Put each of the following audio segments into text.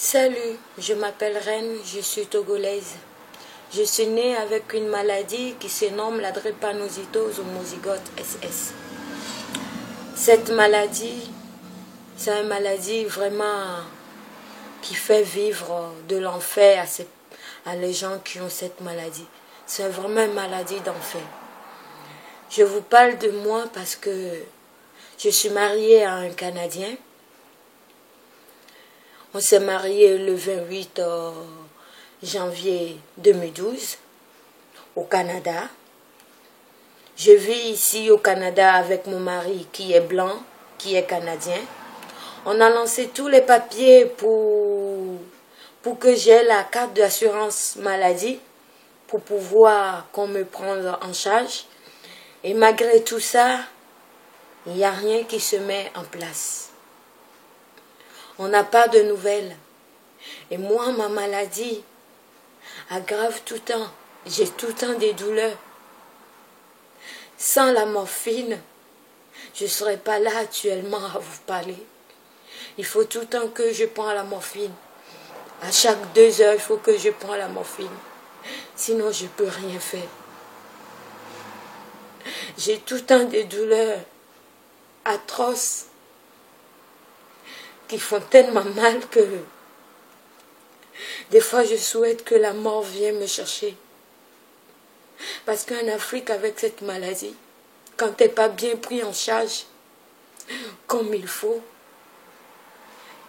Salut, je m'appelle Reine, je suis togolaise. Je suis née avec une maladie qui se nomme la drépanocytose homozygote SS. Cette maladie, c'est une maladie vraiment qui fait vivre de l'enfer à les gens qui ont cette maladie. C'est vraiment une maladie d'enfer. Je vous parle de moi parce que je suis mariée à un Canadien. On s'est marié le 28 janvier 2012 au Canada. Je vis ici au Canada avec mon mari qui est blanc, qui est canadien. On a lancé tous les papiers pour que j'aie la carte d'assurance maladie pour pouvoir qu'on me prenne en charge. Et malgré tout ça, il n'y a rien qui se met en place. On n'a pas de nouvelles. Et moi, ma maladie aggrave tout le temps. J'ai tout le temps des douleurs. Sans la morphine, je ne serais pas là actuellement à vous parler. Il faut tout le temps que je prends la morphine. À chaque 2 heures, il faut que je prends la morphine. Sinon, je ne peux rien faire. J'ai tout le temps des douleurs atroces qui font tellement mal que des fois je souhaite que la mort vienne me chercher. Parce qu'en Afrique, avec cette maladie, quand tu n'es pas bien pris en charge comme il faut,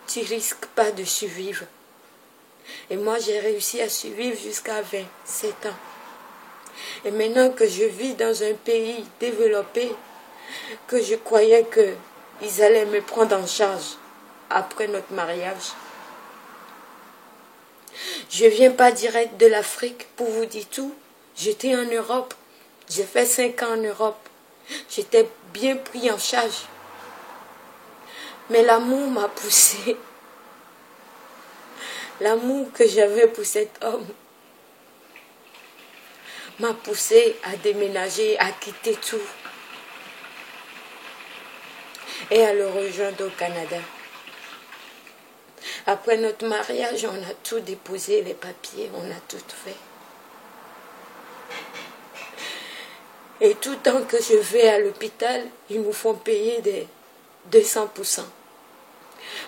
tu risques pas de survivre. Et moi, j'ai réussi à survivre jusqu'à 27 ans. Et maintenant que je vis dans un pays développé, que je croyais qu'ils allaient me prendre en charge après notre mariage. Je ne viens pas direct de l'Afrique pour vous dire tout. J'étais en Europe. J'ai fait 5 ans en Europe. J'étais bien pris en charge. Mais l'amour m'a poussé. L'amour que j'avais pour cet homme m'a poussé à déménager, à quitter tout. Et à le rejoindre au Canada. Après notre mariage, on a tout déposé, les papiers, on a tout fait. Et tout le temps que je vais à l'hôpital, ils nous font payer des 200%.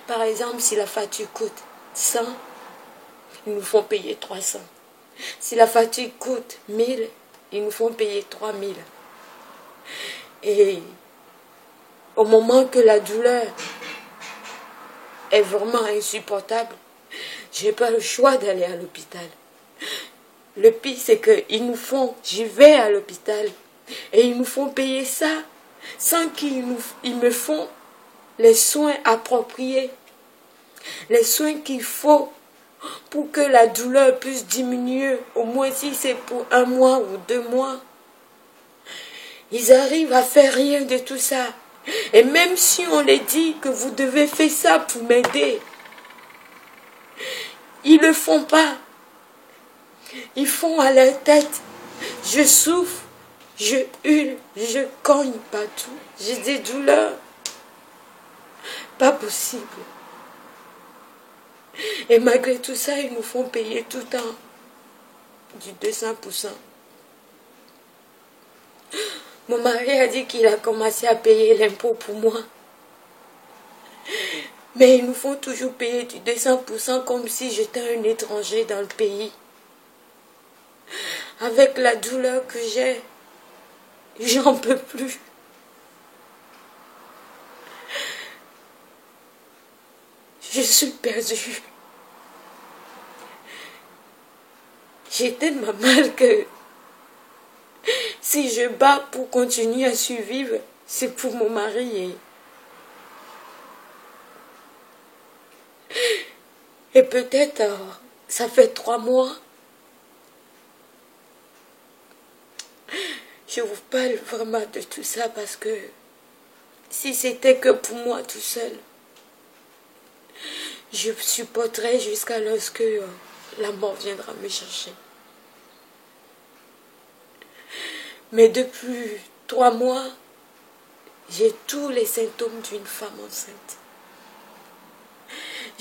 Par exemple, si la facture coûte 100, ils nous font payer 300. Si la facture coûte 1000, ils nous font payer 3000. Et au moment que la douleur est vraiment insupportable, j'ai pas le choix d'aller à l'hôpital. Le pire, c'est qu'ils nous font, j'y vais à l'hôpital, et ils nous font payer ça, sans qu'ils me font les soins appropriés, les soins qu'il faut pour que la douleur puisse diminuer, au moins si c'est pour 1 mois ou 2 mois. Ils arrivent à faire rien de tout ça. Et même si on les dit que vous devez faire ça pour m'aider, ils ne le font pas. Ils font à leur tête. Je souffre, je hurle, je cogne partout. J'ai des douleurs. Pas possible. Et malgré tout ça, ils nous font payer tout le temps du 200%. Mon mari a dit qu'il a commencé à payer l'impôt pour moi. Mais ils nous font toujours payer du 200% comme si j'étais un étranger dans le pays. Avec la douleur que j'ai, j'en peux plus. Je suis perdue. J'ai tellement mal que si je bats pour continuer à survivre, c'est pour mon mari. Et peut-être, ça fait 3 mois. Je vous parle vraiment de tout ça parce que si c'était que pour moi tout seul, je supporterais jusqu'à lorsque la mort viendra me chercher. Mais depuis 3 mois, j'ai tous les symptômes d'une femme enceinte.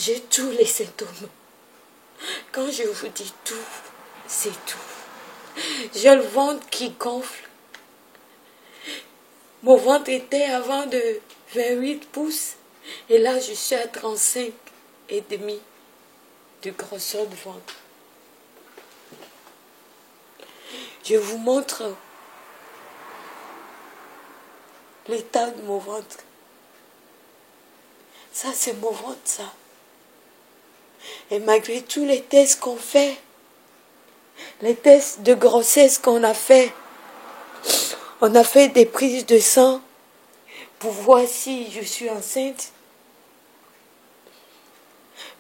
J'ai tous les symptômes. Quand je vous dis tout, c'est tout. J'ai le ventre qui gonfle. Mon ventre était avant de 28 pouces. Et là, je suis à 35 et demi de grosseur de ventre. Je vous montre l'état de mon ventre. Ça, c'est mon ventre, ça. Et malgré tous les tests qu'on fait, les tests de grossesse qu'on a fait, on a fait des prises de sang pour voir si je suis enceinte.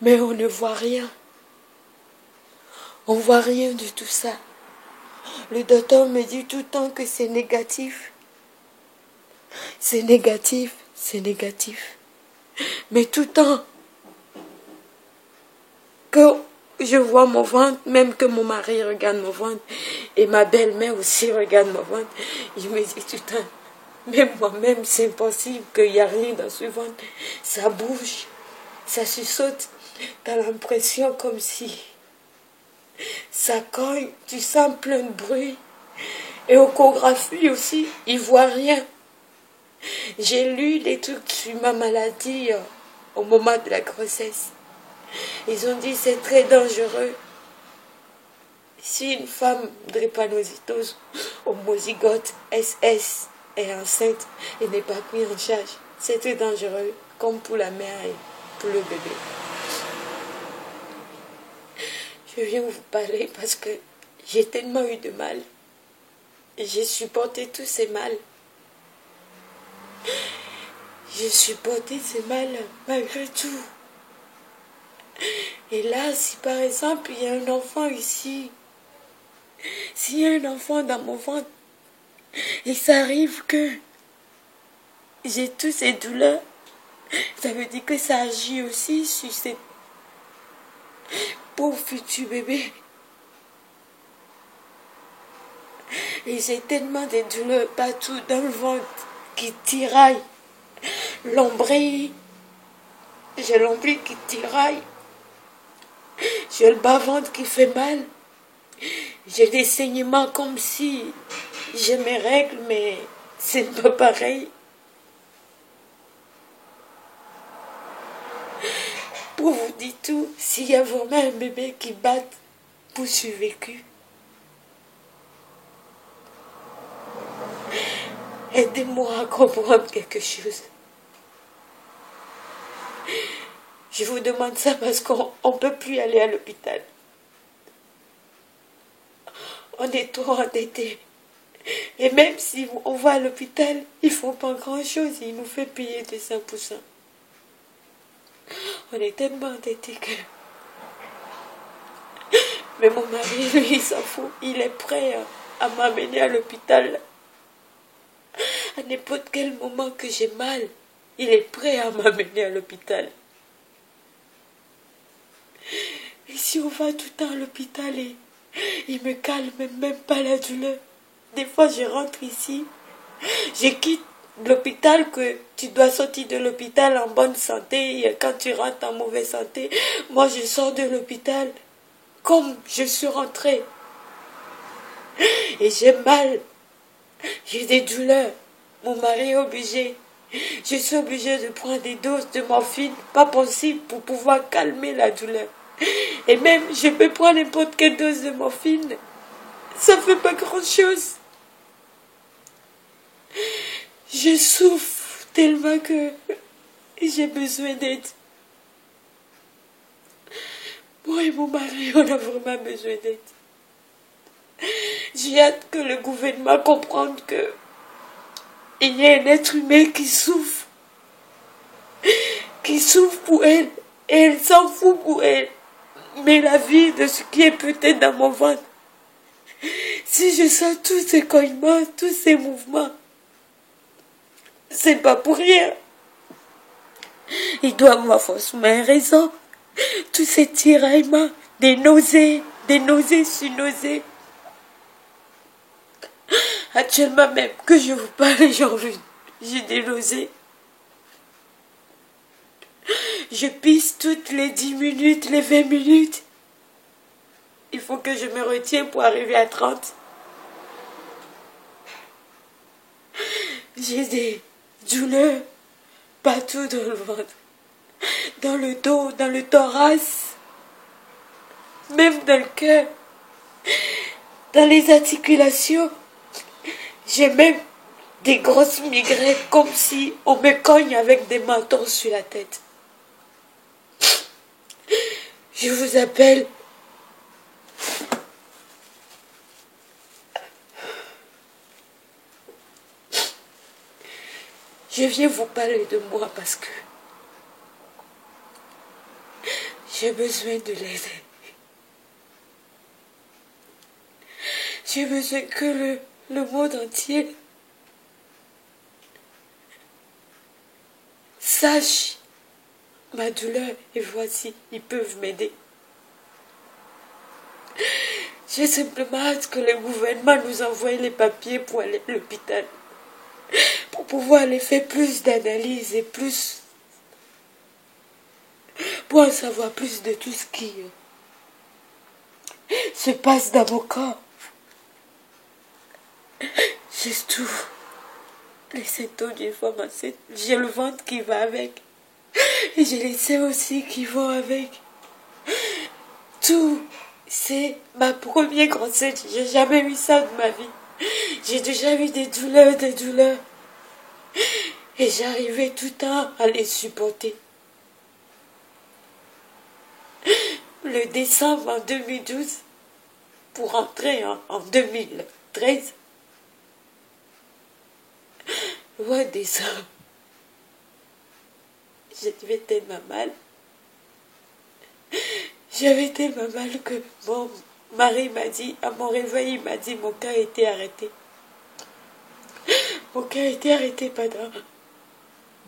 Mais on ne voit rien. On ne voit rien de tout ça. Le docteur me dit tout le temps que c'est négatif. C'est négatif, c'est négatif. Mais tout le temps que je vois mon ventre, même que mon mari regarde mon ventre, et ma belle-mère aussi regarde mon ventre, il me dit tout le temps, même moi-même, c'est impossible qu'il n'y a rien dans ce ventre. Ça bouge, ça se saute. Tu as l'impression comme si ça cogne, tu sens plein de bruit. Et échographie aussi, ils ne voient rien. J'ai lu des trucs sur ma maladie au moment de la grossesse. Ils ont dit c'est très dangereux. Si une femme drépanocytose homozygote SS est enceinte et n'est pas prise en charge, c'est très dangereux, comme pour la mère et pour le bébé. Je viens vous parler parce que j'ai tellement eu de mal. J'ai supporté tous ces mal. J'ai supporté ces mal malgré tout. Et là, si par exemple, il y a un enfant ici, s'il y a un enfant dans mon ventre, et ça arrive que j'ai toutes ces douleurs, ça veut dire que ça agit aussi sur ces pauvres futurs bébés. Et j'ai tellement de douleurs partout dans le ventre qui tiraille. L'ombril, j'ai l'ombril qui tiraille. J'ai le bas-ventre qui fait mal. J'ai des saignements comme si j'ai mes règles, mais c'est pas pareil. Pour vous dire tout, s'il y a vraiment un bébé qui bat pour survécu, aidez-moi à comprendre quelque chose. Je vous demande ça parce qu'on ne peut plus aller à l'hôpital. On est trop endettés. Et même si on va à l'hôpital, ils ne font pas grand-chose. Ils nous font payer de 5%. On est tellement endettés que... Mais mon mari, lui, il s'en fout. Il est prêt à m'amener à l'hôpital. À n'importe quel moment que j'ai mal, il est prêt à m'amener à l'hôpital. Et si on va tout le temps à l'hôpital et il me calme même pas la douleur. Des fois, je rentre ici, je quitte l'hôpital, que tu dois sortir de l'hôpital en bonne santé. Et quand tu rentres en mauvaise santé, moi, je sors de l'hôpital comme je suis rentrée. Et j'ai mal, j'ai des douleurs. Mon mari est obligé. Je suis obligée de prendre des doses de morphine, pas possible, pour pouvoir calmer la douleur. Et même, je peux prendre n'importe quelle dose de morphine. Ça ne fait pas grand-chose. Je souffre tellement que j'ai besoin d'aide. Moi et mon mari, on a vraiment besoin d'aide. J'ai hâte que le gouvernement comprenne que il y a un être humain qui souffre pour elle, et elle s'en fout pour elle. Mais la vie de ce qui est peut-être dans mon ventre, si je sens tous ces cognements, tous ces mouvements, c'est pas pour rien. Il doit avoir forcément raison. Tous ces tiraillements, des nausées sur nausées. Actuellement même que je vous parle, j'ai des nausées. Je pisse toutes les 10 minutes, les 20 minutes. Il faut que je me retienne pour arriver à 30. J'ai des douleurs partout dans le ventre, dans le dos, dans le thorax, même dans le cœur, dans les articulations. J'ai même des grosses migraines, comme si on me cogne avec des marteaux sur la tête. Je vous appelle. Je viens vous parler de moi parce que j'ai besoin de l'aide. J'ai besoin que le monde entier sache ma douleur et voici, ils peuvent m'aider. J'ai simplement hâte que le gouvernement nous envoie les papiers pour aller à l'hôpital. Pour pouvoir aller faire plus d'analyses et plus... pour en savoir plus de tout ce qui se passe dans mon corps. J'ai tout. Les symptômes d'une femme enceinte. J'ai le ventre qui va avec. Et j'ai les seins aussi qui vont avec. Tout. C'est ma première grossesse. J'ai jamais eu ça de ma vie. J'ai déjà eu des douleurs, des douleurs. Et j'arrivais tout le temps à les supporter. Le décembre en 2012, pour entrer en 2013, ouais, décembre, j'avais tellement mal. J'avais tellement mal que mon mari m'a dit, à mon réveil, il m'a dit, mon cœur a été arrêté. Mon cœur a été arrêté pendant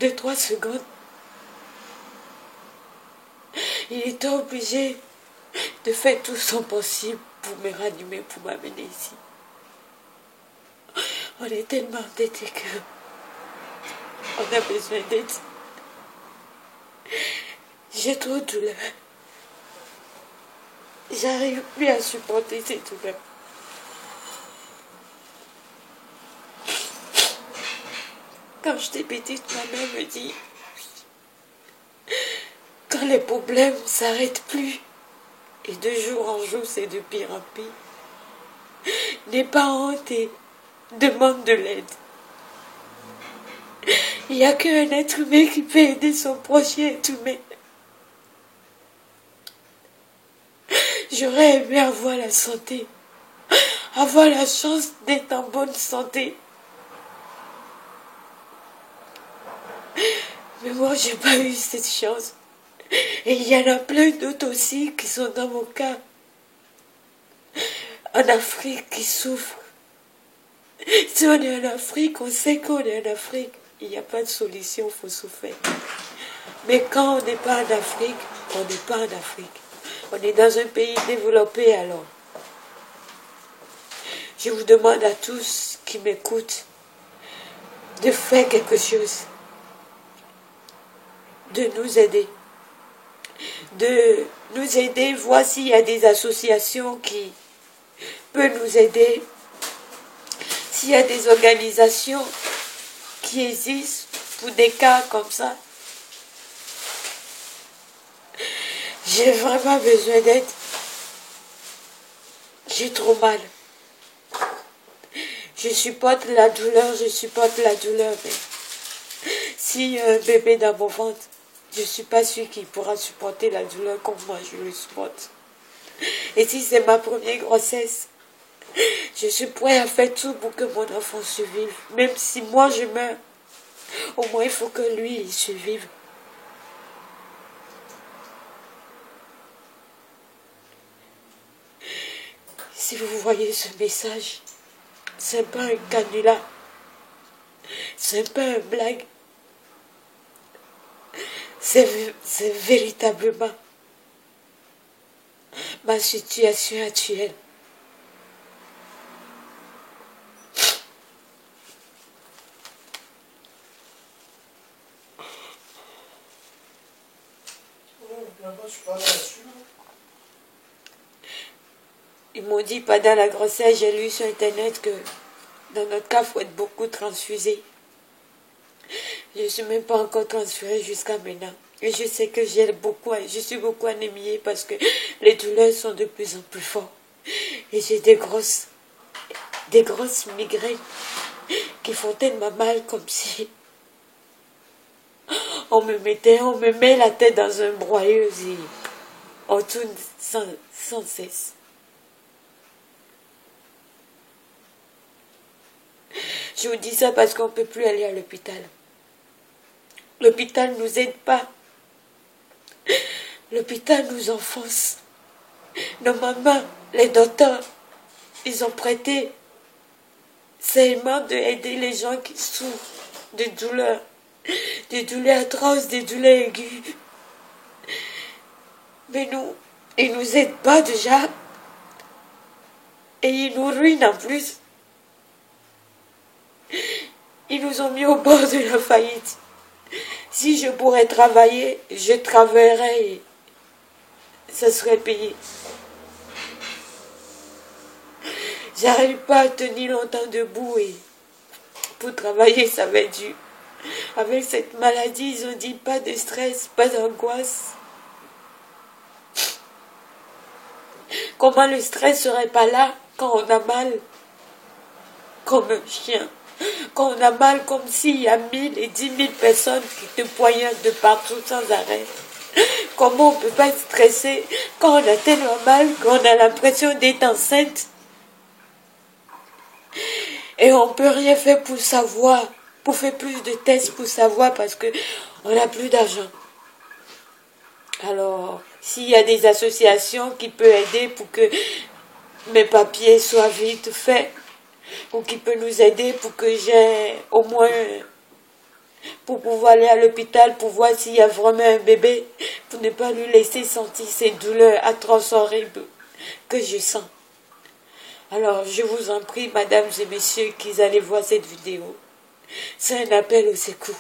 2-3 secondes. Il était obligé de faire tout son possible pour me ranimer, pour m'amener ici. On est tellement endettés que on a besoin d'aide. J'ai trop de douleur. J'arrive plus à supporter ces douleurs. Quand j'étais petite, ma mère me dit, quand les problèmes ne s'arrêtent plus, et de jour en jour, c'est de pire en pire, n'aie pas honte et demande de l'aide. Il n'y a qu'un être humain qui peut aider son prochain être humain. J'aurais aimé avoir la santé, avoir la chance d'être en bonne santé. Mais moi, j'ai pas eu cette chance. Et il y en a plein d'autres aussi qui sont dans mon cas. En Afrique, qui souffrent. Si on est en Afrique, on sait qu'on est en Afrique. Il n'y a pas de solution, il faut souffrir. Mais quand on n'est pas en Afrique, on n'est pas en Afrique. On est dans un pays développé alors. Je vous demande à tous qui m'écoutent de faire quelque chose. De nous aider. De nous aider, voir s'il y a des associations qui peuvent nous aider. S'il y a des organisations qui existent pour des cas comme ça. J'ai vraiment besoin d'aide. J'ai trop mal. Je supporte la douleur, mais s'il y a un bébé dans mon ventre, je ne suis pas sûre qu'il pourra supporter la douleur comme moi je le supporte. Et si c'est ma première grossesse, je suis prêt à faire tout pour que mon enfant survive. Même si moi je meurs, au moins il faut que lui il survive. Si vous voyez ce message, c'est pas un canular, c'est pas une blague, c'est véritablement ma situation actuelle. Ils m'ont dit pendant la grossesse, j'ai lu sur internet que dans notre cas, il faut être beaucoup transfusé. Je ne suis même pas encore transférée jusqu'à maintenant. Et je sais que je suis beaucoup anémiée parce que les douleurs sont de plus en plus fortes. Et j'ai des grosses migraines qui font tellement mal comme si on me met la tête dans un broyeuse et on tourne sans cesse. Je vous dis ça parce qu'on ne peut plus aller à l'hôpital. L'hôpital ne nous aide pas. L'hôpital nous enfonce. Nos mamans, les docteurs, ils ont prêté seulement d'aider les gens qui souffrent de douleurs atroces, des douleurs aiguës. Mais nous, ils nous aident pas déjà. Et ils nous ruinent en plus. Ils nous ont mis au bord de la faillite. Si je pourrais travailler, je travaillerais et ça serait payé. J'arrive pas à tenir longtemps debout et pour travailler, ça va être dur. Avec cette maladie, ils ont dit pas de stress, pas d'angoisse. Comment le stress serait pas là quand on a mal comme un chien? Quand on a mal comme s'il y a 1000 et 10 000 personnes qui te poignardent de partout sans arrêt. Comment on ne peut pas être stressé quand on a tellement mal qu'on a l'impression d'être enceinte? Et on ne peut rien faire pour savoir, pour faire plus de tests pour savoir parce qu'on n'a plus d'argent. Alors, s'il y a des associations qui peuvent aider pour que mes papiers soient vite faits, ou qui peut nous aider pour que j'ai au moins, pour pouvoir aller à l'hôpital, pour voir s'il y a vraiment un bébé, pour ne pas lui laisser sentir ces douleurs atroces, horribles que je sens. Alors, je vous en prie, mesdames et messieurs, qu'ils allaient voir cette vidéo. C'est un appel au secours.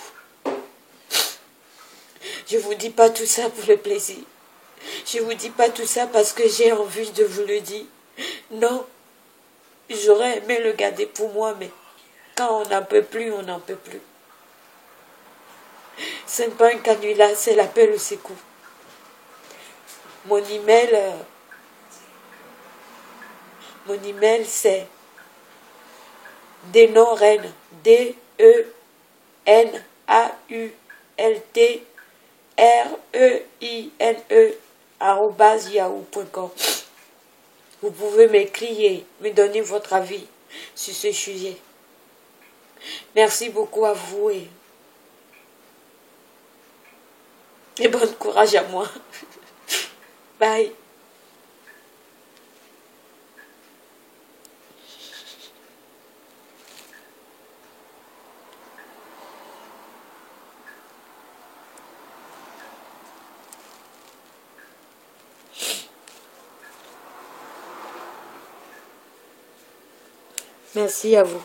Je vous dis pas tout ça pour le plaisir. Je vous dis pas tout ça parce que j'ai envie de vous le dire. Non, j'aurais aimé le garder pour moi, mais quand on n'en peut plus, on n'en peut plus. Ce n'est pas un canular, c'est l'appel au secours. Mon email c'est Denault-Reine, DENAULTREINE@yahoo.com. Vous pouvez m'écrire et me donner votre avis sur ce sujet. Merci beaucoup à vous et bon courage à moi. Bye. Merci à vous.